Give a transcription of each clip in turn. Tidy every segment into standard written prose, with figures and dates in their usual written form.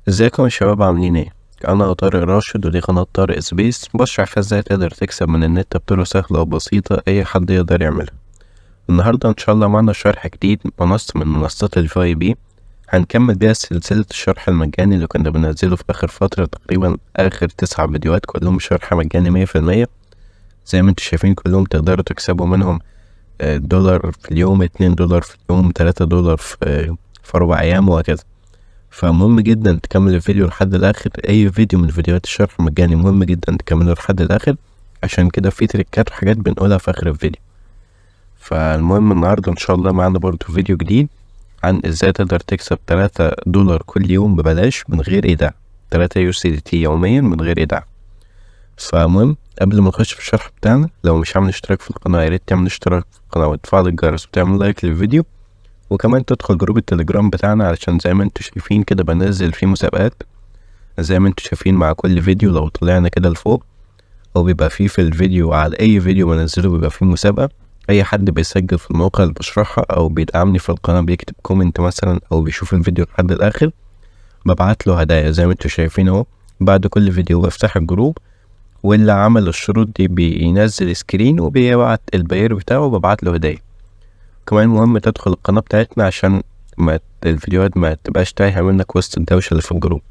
ازيكم يا شباب عاملين ايه؟ انا طارق راشد ودي قناة طارق سبيس بشرح فيها ازاي تقدر تكسب من النت بطرق سهلة وبسيطة اي حد يقدر يعملها. النهاردة ان شاء الله معنا شرح جديد، منصة من منصات الفاي بي هنكمل بيها سلسلة الشرح المجاني اللي كنا بننزله في اخر فترة، تقريبا اخر 9 فيديوهات كلهم شرح مجاني 100%. زي ما انتم شايفين كلهم تقدروا تكسبوا منهم دولار في اليوم، $2 في اليوم، $3 في 4 ايام وهكذا. فمهم جدا تكمل الفيديو لحد الاخر. اي فيديو من فيديوهات الشرح المجاني مهم جدا تكمله لحد الاخر، عشان كده في تريكات وحاجات بنقولها في اخر الفيديو. فالمهم النهارده ان شاء الله معانا برضو فيديو جديد عن ازاي تقدر تكسب $3 كل يوم ببلاش من غير ايداع، 3 USDT يوميا من غير ايداع. فمهم قبل ما نخش في الشرح بتاعنا، لو مش عامل اشتراك في القناه يا ريت تعمل اشتراك في القناه وتفعل الجرس وتعمل لايك للفيديو، وكمان تدخل جروب التليجرام بتاعنا علشان زي ما انتوا شايفين كده بنزل فيه مسابقات. زي ما انتوا شايفين مع كل فيديو لو طلعنا كده لفوق او بيبقى فيه في الفيديو، على اي فيديو بنزله بيبقى فيه مسابقة. اي حد بيسجل في الموقع اللي بشرحها او بيدعمني في القناة بيكتب كومنت مثلا او بيشوف الفيديو لحد الاخر، ببعت له هدايا زي ما انتوا شايفين اهو. بعد كل فيديو بفتح الجروب، واللي عمل الشروط دي بينزل سكرين وبيبعت البير بتاعه وببعت له هدايا. كمان مهم تدخل القناة بتاعتنا عشان الفيديوهات ما تبقاش تايهة منك وسط الدوشة اللي في الجروب.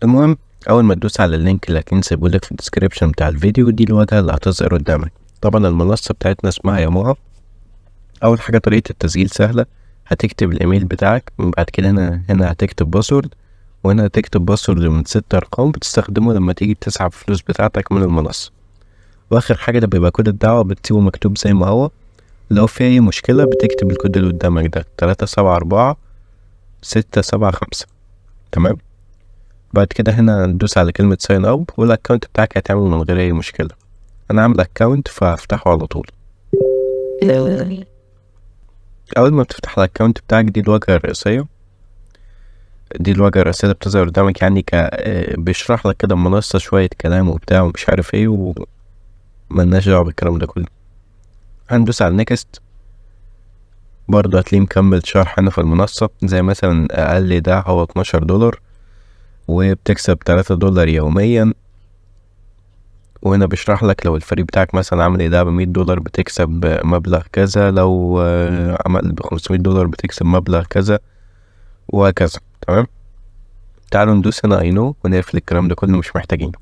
المهم اول ما تدوس على اللينك اللي هكون سايبهولك في الديسكريبشن بتاع الفيديو، دي الواجهة اللي هتظهر قدامك. طبعا المنصة بتاعتنا اسمها ياموها. اول حاجة طريقة التسجيل سهلة، هتكتب الايميل بتاعك، بعد كده هنا هتكتب باسورد، وهنا هتكتب باسورد من 6 ارقام بتستخدمه لما تيجي تسحب فلوس بتاعتك من المنصة. واخر حاجة ده بيبقى كود الدعوة، بتسيبه مكتوب زي ما هو. لو في اي مشكلة بتكتب الكود اللي قدامك ده 374-675. تمام. بعد كده هنا ندوس على كلمة ساين اب والاكونت بتاعك هيتعمل من غير اي مشكلة. انا عامل اكونت فهفتحه على طول. اول ما بتفتح الاكونت بتاعك دي الواجهة الرئيسية. اللي بتظهر قدامك، يعني بيشرح لك كده المنصة شوية كلام وبتاع ومش عارف ايه، وملناش دعوة بالكلام ده كله. هندوس على نيكست. برضه هتلاقيه مكمل شرح هنا في المنصة، زي مثلا اقل ايداع هو $12 وبتكسب $3 يوميا. وهنا بيشرح لك لو الفريق بتاعك مثلا عمل ايداع $100 بتكسب مبلغ كذا، لو عمل $500 بتكسب مبلغ كذا وهكذا. تمام. تعالوا ندوس هنا اي نو ونقفل الكلام ده كله، مش محتاجينه.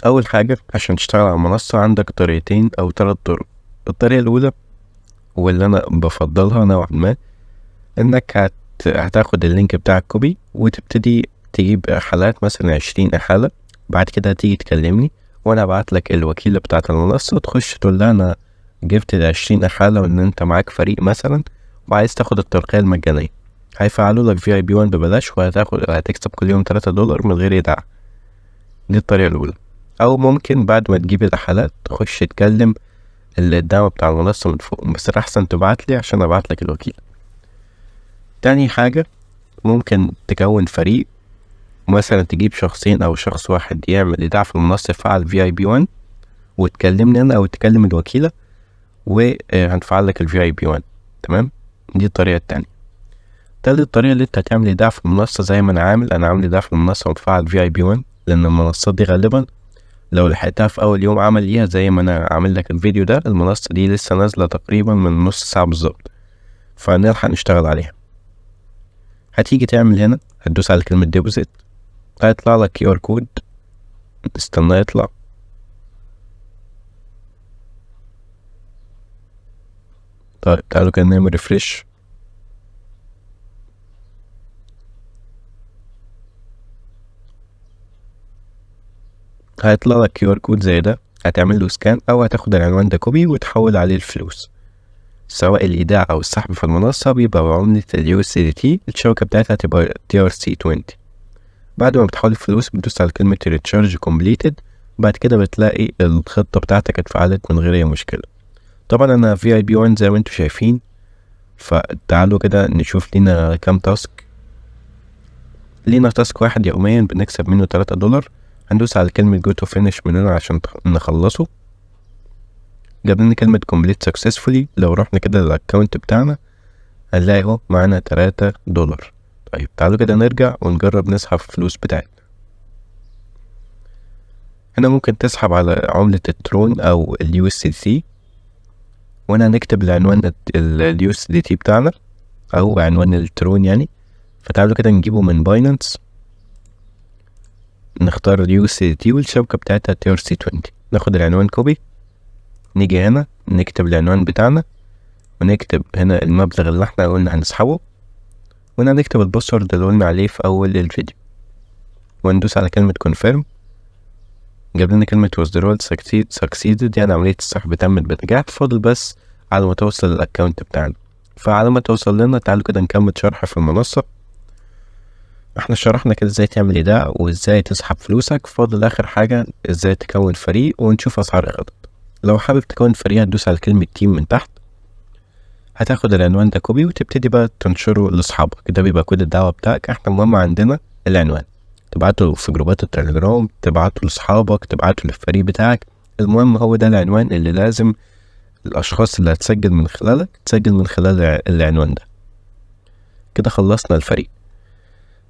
اول حاجة عشان تشتغل على المنصة عندك طريقتين او 3 طرق. الطريقة الاولى واللي انا بفضلها نوعا ما، انك هتاخد اللينك بتاعك كوبي وتبتدي تجيب حالات، مثلا 20 حالة. بعد كده هتيجي تكلمني وانا ابعت لك الوكيلة بتاعة المنصة، تخش تقول لها انا جبت 20 حالة وان انت معاك فريق مثلا وعايز تاخد الترقية المجانية. هيفعلوا لك VIP 1 ببلاش، وهتكسب كل يوم $3 من غير ايداع. دي الطريقة الاولى. او ممكن بعد ما تجيب الحالات تخش تكلم الدعم بتاع المنصة من فوق، بس احسن تبعت لي عشان ابعت لك الوكيل. تاني حاجة، ممكن تكون فريق، مثلا تجيب شخصين او شخص واحد يعمل ايداع في المنصة، يفعل VIP 1 وتكلمني انا او تكلم الوكيلة وهنفعل لك VIP 1. تمام. دي الطريقة التانية. تالت طريقة اللي انت هتعمل ايداع في المنصة زي ما انا عامل ايداع في المنصة ومفعل VIP 1، لان المنصات دي غالبا لو لحقتها في اول يوم عمل ليها زي ما انا عامل لك الفيديو ده، المنصة دي لسه نازلة تقريبا من نص ساعة بالظبط، فنلحق نشتغل عليها. هتيجي تعمل هنا، هتدوس على كلمة ديبوزيت، هيطلع لك QR كود، استنى يطلع. طيب تعالوا كده نعمل ريفريش. هيطلع لك QR كود زي ده، هتعمل له سكان او هتاخد العنوان ده كوبي وتحول عليه الفلوس. سواء الايداع او السحب في المنصة بيبقى بعملة USDT، الشبكة بتاعتها هتبقى TRC20. بعد ما بتحول الفلوس بتدوس على كلمة ريتشارج كومبليتد، بعد كده بتلاقي الخطة بتاعتك اتفعلت من غير اي مشكلة. طبعا انا VIP 1 زي ما انتوا شايفين، فتعالوا كده نشوف لينا كام تاسك. لينا تاسك واحد يوميا بنكسب منه $3. هندوس على كلمة جو تو فينيش من هنا عشان نخلصه. جاب لنا كلمة complete successfully. لو رحنا كده للاكونت بتاعنا هنلاقي اهو معانا $3. طيب تعالوا كده نرجع ونجرب نسحب فلوس بتاعتنا. هنا ممكن تسحب على عملة الترون او ال USDT، وهنا هنكتب العنوان ال USDT بتاعنا او عنوان الترون يعني. فتعالوا كده نجيبه من باينانس، نختار ال USDT والشبكة بتاعتها TRC20، ناخد العنوان كوبي، نيجي هنا نكتب العنوان بتاعنا، ونكتب هنا المبلغ اللي احنا قلنا هنسحبه، وهنا نكتب الباسورد اللي قلنا عليه في اول الفيديو، وندوس على كلمة confirm. جاب لنا كلمة withdrawal succeeded، يعني عملية السحب تمت بنجاح. فاضل بس على ما توصل للاكونت بتاعنا. فعلى ما توصل لنا تعالوا كده نكمل شرح في المنصة. احنا شرحنا كده ازاي تعمل ايداع وازاي تسحب فلوسك. فاضل اخر حاجة ازاي تكون فريق ونشوف اسعار الخطط. لو حابب تكون فريق هتدوس على كلمة تيم من تحت، هتاخد العنوان ده كوبي وتبتدي بقى تنشره لاصحابك. ده بيبقى كود الدعوة بتاعك. احنا المهم عندنا العنوان، تبعته في جروبات التليجرام، تبعته لاصحابك، تبعته للفريق بتاعك. المهم هو ده العنوان اللي لازم الاشخاص اللي هتسجل من خلالك تسجل من خلال العنوان ده. كده خلصنا الفريق.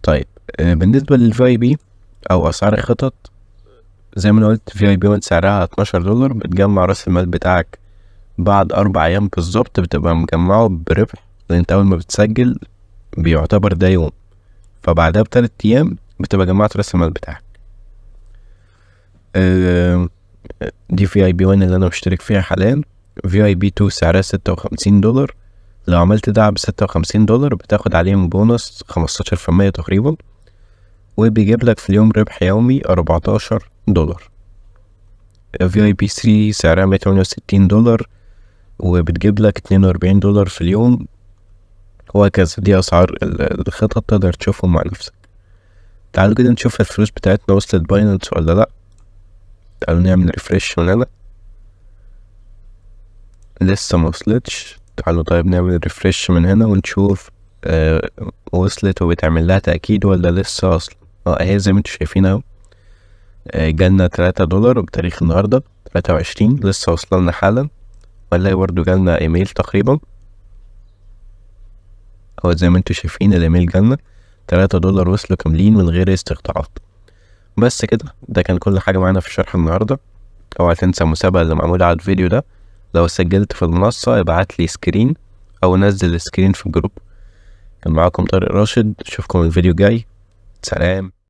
طيب بالنسبة للVIP او اسعار الخطط، زي ما انا قلت VIP 1 سعرها $12. بتجمع راس المال بتاعك بعد 4 ايام بالظبط، بتبقى مجمعه بربح، لان انت اول ما بتسجل بيعتبر ده يوم، فبعدها ب3 ايام بتبقى جمعت راس المال بتاعك. دي VIP 1 اللي انا مشترك فيها حاليا. VIP 2 سعرها $56. لو عملت دعم $56 بتاخد عليهم بونص 15% تقريبا، وبيجيب لك في اليوم ربح يومي $14. VIP 3 سعرها $168 وبتجيب لك $42 في اليوم، وهكذا. دي اسعار الخطط، تقدر تشوفهم مع نفسك. تعالوا كده نشوف الفلوس بتاعتنا وصلت باينانس ولا لا. تعالوا نعمل ريفريش من هنا، لسه ما وصلتش. تعالوا طيب نعمل ريفريش من هنا ونشوف وصلت وبتعمل لها تأكيد ولا لسه اصلا. اهي زي ما انتوا شايفين اهو. جالنا $3 بتاريخ النهاردة 23، لسه وصلنا حالا. ولا برضو جالنا ايميل تقريبا، هو زي ما انتوا شايفين الايميل جالنا $3 وصلوا كاملين من غير استقطاعات. بس كده، ده كان كل حاجة معانا في شرح النهاردة. اوعى تنسى المسابقة اللي معمولة على الفيديو ده. لو سجلت في المنصة ابعت لي سكرين او نزل سكرين في الجروب. كان معاكم طارق راشد، اشوفكم الفيديو الجاي. سلام.